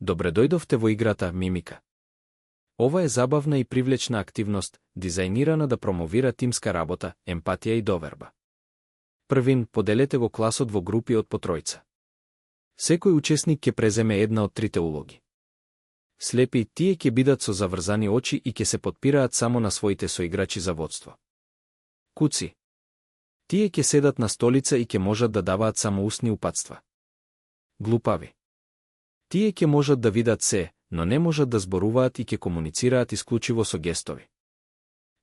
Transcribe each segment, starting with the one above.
Добре дојдовте во играта мимика. Ова е забавна и привлечна активност, дизајнирана да промовира тимска работа, емпатија и доверба. Првин, поделете го класот во групи од по тројца. Секој учесник ќе преземе една од трите улоги. Слепи, тие ќе бидат со заврзани очи и ќе се потпираат само на своите соиграчи за водство. Куци. Тие ќе седат на столица и ќе можат да даваат само устни упатства. Глупави. Тие ќе можат да видат се, но не можат да зборуваат и ќе комуницираат исклучиво со гестови.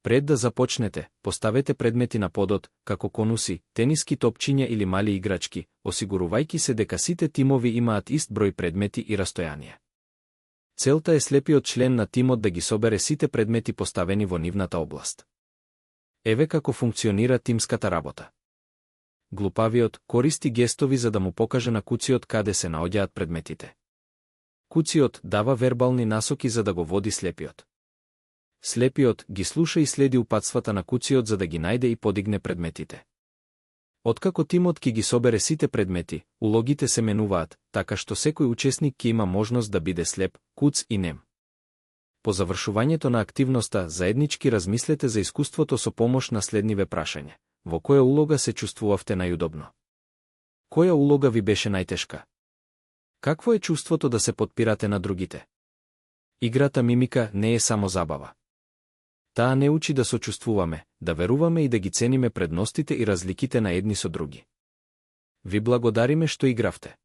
Пред да започнете, поставете предмети на подот, како конуси, тениски топчиња или мали играчки, осигурувајќи се дека сите тимови имаат ист број предмети и растојанија. Целта е слепиот член на тимот да ги собере сите предмети поставени во нивната област. Еве како функционира тимската работа. Глупавиот користи гестови за да му покаже на куциот каде се наоѓаат предметите. Куциот дава вербални насоки за да го води слепиот. Слепиот ги слуша и следи упатствата на куциот за да ги најде и подигне предметите. Откако тимот ќе ги собере сите предмети, улогите се менуваат, така што секој учесник ќе има можност да биде слеп, куц и нем. По завршувањето на активноста, заеднички размислете за искуството со помош на следниве прашања. Во која улога се чувствувавте најудобно? Која улога ви беше најтешка? Какво е чувството да се потпирате на другите? Играта мимика не е само забава. Таа не учи да сочувствуваме, да веруваме и да ги цениме предностите и разликите на едни со други. Ви благодариме што игравте.